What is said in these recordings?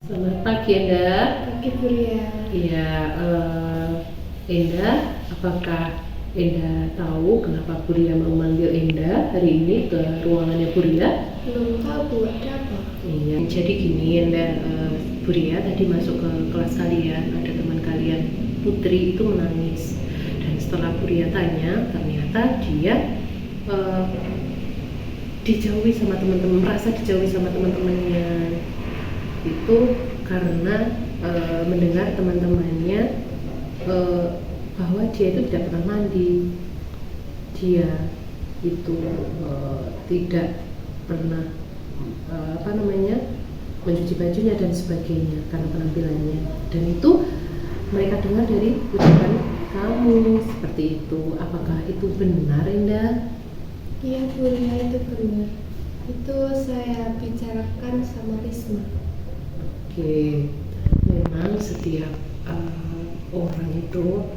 Selamat pagi Enda. Pagi Buria. Iya, Enda, apakah Enda tahu kenapa Buria memanggil Enda hari ini ke ruangannya Buria? Belum tahu Bu, ada apa? Iya, jadi gini Enda, Buria tadi masuk ke kelas kalian, ada teman kalian Putri itu menangis. Dan setelah Buria tanya, ternyata dia dijauhi sama teman-teman, merasa dijauhi sama teman-temannya. Itu karena mendengar teman-temannya bahwa dia itu tidak pernah mandi, dia itu tidak pernah mencuci bajunya dan sebagainya karena penampilannya, dan itu mereka dengar dari ucapan kamu seperti itu. Apakah itu benar, Indah? Iya Buria, itu benar. Itu saya bicarakan sama Risma. Oke, memang setiap orang itu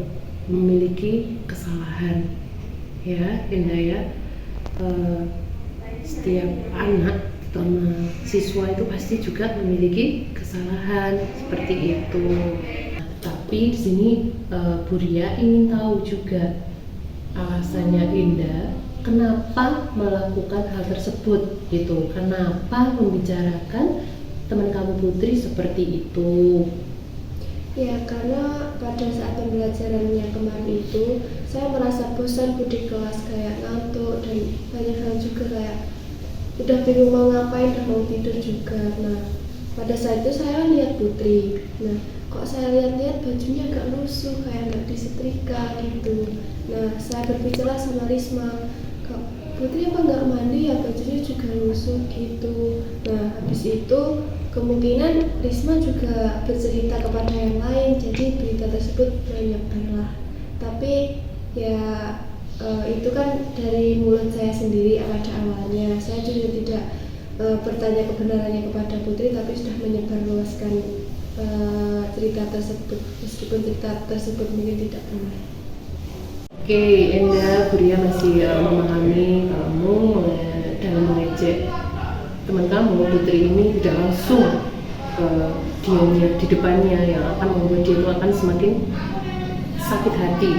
memiliki kesalahan, ya Indah ya. Setiap anak terutama siswa itu pasti juga memiliki kesalahan seperti itu. Tapi di sini Buria ingin tahu juga alasannya Indah kenapa melakukan hal tersebut gitu. Kenapa membicarakan teman kamu Putri seperti itu? Ya, karena pada saat pembelajarannya kemarin itu saya merasa bosan di kelas, kayak ngantuk dan banyak hal juga, kayak udah bingung mau ngapain dan mau tidur juga. Nah, pada saat itu saya lihat Putri. Nah, kok saya lihat-lihat bajunya agak lusuh, kayak nggak disetrika gitu. Nah, saya berbicara sama Risma, kok Putri apa nggak mandi ya, bajunya juga lusuh gitu. Nah, habis itu kemungkinan Risma juga bercerita kepada yang lain, jadi berita tersebut menyebarlah. Tapi ya itu kan dari mulut saya sendiri pada awalnya. Saya juga tidak bertanya kebenarannya kepada Putri, tapi sudah menyebarluaskan cerita tersebut, meskipun cerita tersebut mungkin tidak benar. Oke, Enda, Buria masih memahami kamu dalam mengejek teman kamu Putri ini tidak langsung diamnya di depannya, yang akan membuat dia itu akan semakin sakit hati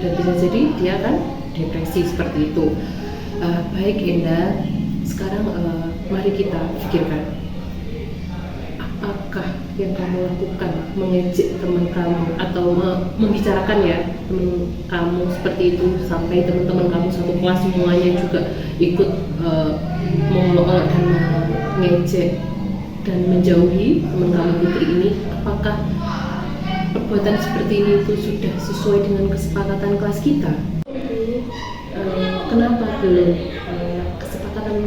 dan bisa jadi dia akan depresi seperti itu. Baik Enda, sekarang mari kita pikirkan apakah yang kamu lakukan mengejek teman kamu atau membicarakan ya teman kamu seperti itu sampai teman-teman kamu satu kelas semuanya juga ikut mengolok-olok dan mengejek dan menjauhi teman kamu Putri ini. Apakah perbuatan seperti ini itu sudah sesuai dengan kesepakatan kelas kita? Kenapa belum kesepakatan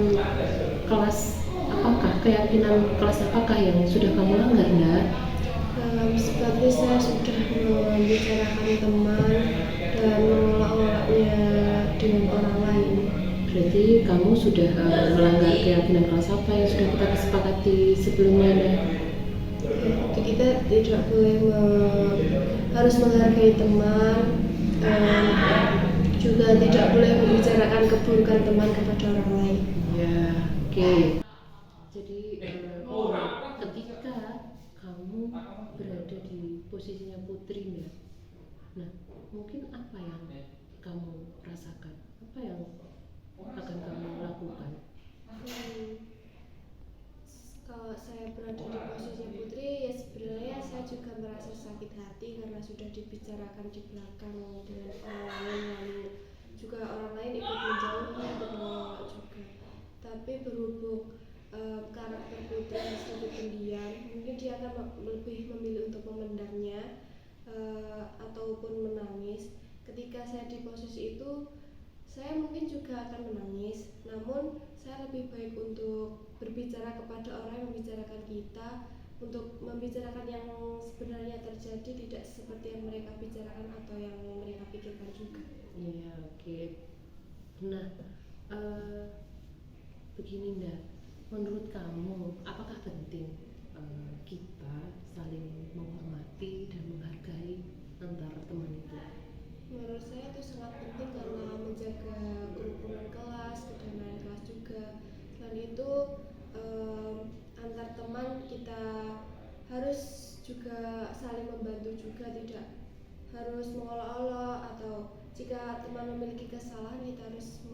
kelas? Apakah keyakinan kelas apakah yang sudah kamu langgar, Nda? Seperti saya sudah membicarakan teman dan mengolok-oloknya dengan orang lain. Berarti kamu sudah melanggar keyakinan kelas apa yang sudah kita kesepakati sebelumnya, Nda? Jadi kita tidak boleh harus menghargai teman, juga tidak boleh membicarakan keburukan teman kepada orang lain. Ya, oke. Jadi ketika kamu berada di posisinya Putri, Nda, nah mungkin apa yang kamu rasakan? Apa yang akan kamu lakukan? Kalau saya berada di posisi Putri, ya sebenarnya saya juga merasa sakit hati karena sudah dibicarakan di belakang dengan orang lain, lalu juga orang lain ikut menjauhi, menolak juga. Tapi berhubung karakter Putri meskipun pendiam, mungkin dia akan lebih memilih untuk memendamnya ataupun menangis. Ketika saya di posisi itu, saya mungkin juga akan menangis, namun saya lebih baik untuk berbicara kepada orang yang membicarakan kita, untuk membicarakan yang sebenarnya terjadi, tidak seperti yang mereka bicarakan atau yang mereka pikirkan juga. Iya, oke. Nah, begini Nda, menurut kamu apakah penting kita saling menghormati dan menghargai antar teman itu? Menurut saya itu sangat penting karena menjaga kerukunan kelas, kedamaian kelas juga. Selain itu antar teman kita harus juga saling membantu juga, tidak harus mengolok-olok, atau jika teman memiliki kesalahan kita harus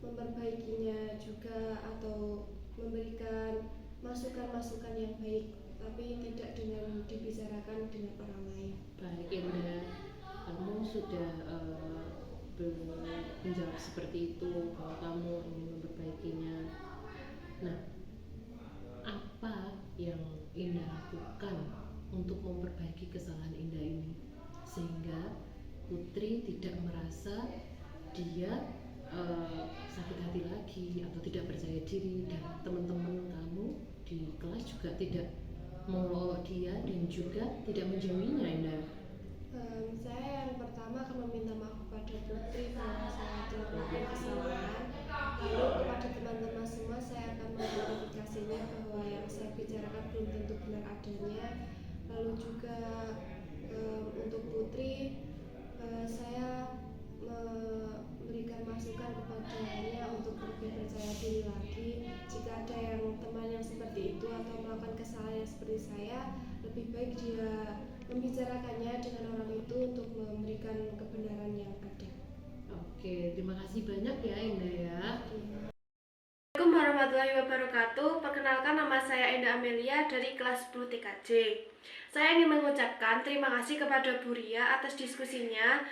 memperbaikinya juga, atau memberikan masukan-masukan yang baik, tapi tidak dengan dibicarakan dengan orang lain. Baik Indah, kamu sudah menjawab seperti itu bahwa kamu ingin memperbaikinya. Nah, apa yang Indah lakukan untuk memperbaiki kesalahan Indah ini sehingga Putri tidak merasa dia sakit hati lagi atau tidak percaya diri, dan teman-teman kamu di kelas juga tidak mengolok dia dan juga tidak menjauhinya, Indah? Saya yang pertama akan meminta maaf kepada Putri karena saya telah melakukan kesalahan. Lalu kepada teman-teman semua saya akan mengklarifikasinya bahwa yang saya bicarakan belum tentu benar adanya. Lalu juga untuk Putri, saya memberikan masukan kepadanya untuk lebih percaya diri lagi. Jika ada yang teman yang seperti itu atau melakukan kesalahan yang seperti saya, lebih baik dia membicarakannya dengan orang itu untuk memberikan kebenaran yang ada. Oke, terima kasih banyak ya Indah ya. Assalamualaikum warahmatullahi wabarakatuh. Perkenalkan, nama saya Indah Amelia dari kelas 10 TKJ. Saya ingin mengucapkan terima kasih kepada Bu Ria atas diskusinya.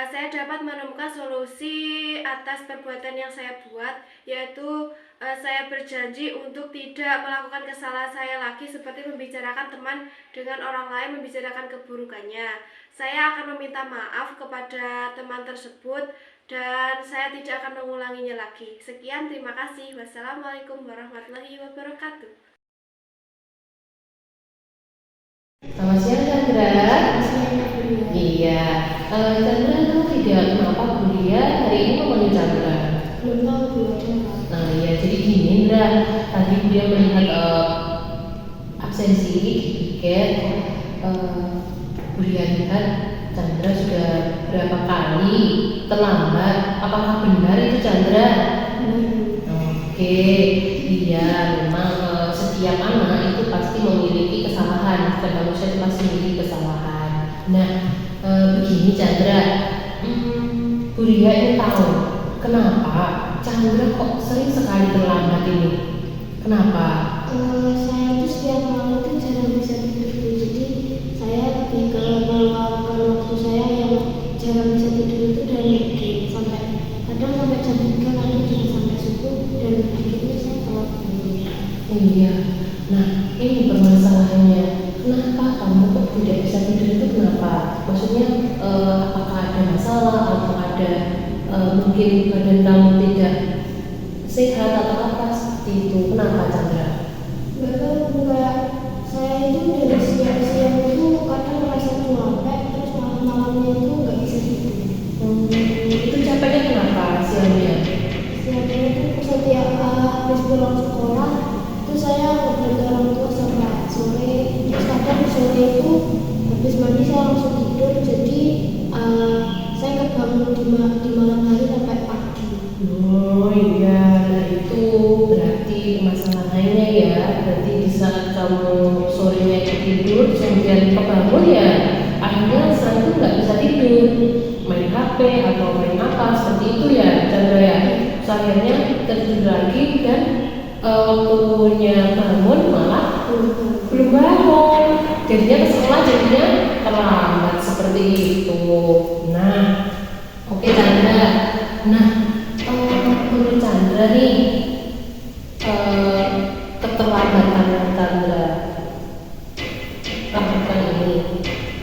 Saya dapat menemukan solusi atas perbuatan yang saya buat, yaitu saya berjanji untuk tidak melakukan kesalahan saya lagi seperti membicarakan teman dengan orang lain, membicarakan keburukannya. Saya akan meminta maaf kepada teman tersebut dan saya tidak akan mengulanginya lagi. Sekian, terima kasih. Wassalamualaikum warahmatullahi wabarakatuh. Selamat siang Chandra. Iya, Chandra tahu tidak kenapa Bu Ria hari ini memanggil Chandra? Belum tahu Bu Ria. Nah ya, jadi gini Indra, tadi dia melihat absensi di tiket, Bu Ria lihat Chandra sudah berapa kali terlambat. Apakah benar itu Chandra? Oke, iya memang setiap anak itu pasti memiliki kesalahan, setiap manusia itu pasti memiliki kesalahan. Nah, begini Chandra, Bu Ria ini tahu kenapa Chandra kok sering sekali terlambat ini? Kenapa? Saya itu setiap malam itu jarang bisa tidur, jadi saya lebih ke meluangkan waktu saya yang jarang bisa tidur itu dari sampai kadang sampai jam 3, kadang juga sampai subuh, dan akhirnya saya telat tidur. Iya. Nah, ini permasalahannya. Kenapa kamu kok tidak bisa tidur itu kenapa? Maksudnya apakah ada masalah atau ada mungkin badan kamu tidak sehat atau apa seperti itu? Kenapa Chandra? Bahkan kayak saya itu dari siang-siang itu kadang merasa capek, terus malam-malamnya itu nggak bisa tidur. Itu capeknya kenapa siangnya? Siangnya itu setiap habis pulang sekolah itu saya ngobrol orang tua sampai sore, terus kadang sore itu habis mandi saya langsung tidur, jadi saya kebangun di malam hari sampai pagi. Oh iya, nah itu berarti masalahnya ya. Berarti di saat kamu sorenya tidur kemudian kebangun ya, akhirnya setelah itu nggak bisa tidur, main HP atau main apa seperti itu ya Chandra ya. Akhirnya tertidur lagi dan waktunya bangun malah belum bangun, jadinya ke sekolah jadinya terlambat seperti itu. Nah, oke Chandra. Nah, menurut Chandra nih, keterlambatan Chandra lakukan ini,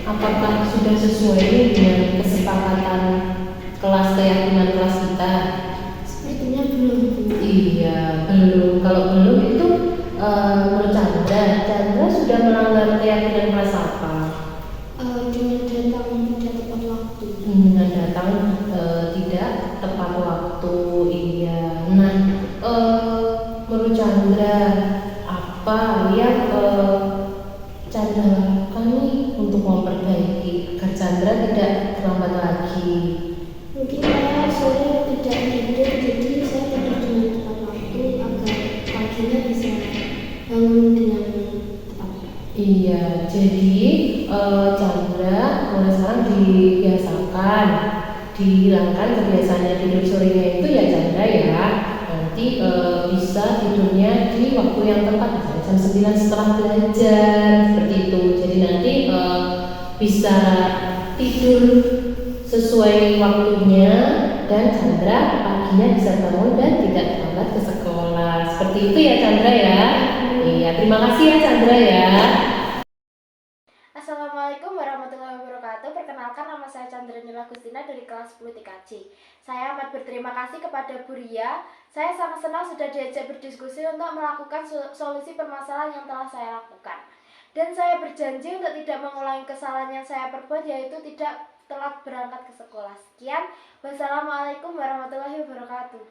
apakah sudah sesuai dengan kesepakatan kelas keyakinan kelas kita? Sepertinya belum. Iya, belum. Kalau belum itu menurut Chandra sudah melanggar keyakinan kelas apa? Dengan datang tidak tepat waktu. Dengan datang tidak tepat waktu, iya. Nah, menurut Chandra apa yang Chandra lakukan nih untuk memperbaiki agar Chandra tidak terlambat lagi? Mungkin saya sore tidak tidur, jadi saya tidur dengan tepat waktu agar paginya bisa bangun dengan Jadi Chandra mulai sekarang dibiasakan, dihilangkan kebiasaannya tidur sorenya itu ya Chandra ya. Nanti bisa tidurnya di waktu yang tepat, misalnya jam 9 setelah belajar seperti itu. Jadi nanti bisa tidur sesuai waktunya dan Chandra paginya bisa bangun dan tidak terlambat ke sekolah. Seperti itu ya Chandra ya. Iya, terima kasih ya Chandra ya. Assalamualaikum warahmatullahi wabarakatuh. Perkenalkan, nama saya Chandra Nila Gustina dari kelas 10 TKJ. Saya amat berterima kasih kepada Bu Ria. Saya sangat senang sudah diajak berdiskusi untuk melakukan solusi permasalahan yang telah saya lakukan. Dan saya berjanji untuk tidak mengulangi kesalahan yang saya perbuat, yaitu tidak telat berangkat ke sekolah. Sekian. Wassalamualaikum warahmatullahi wabarakatuh.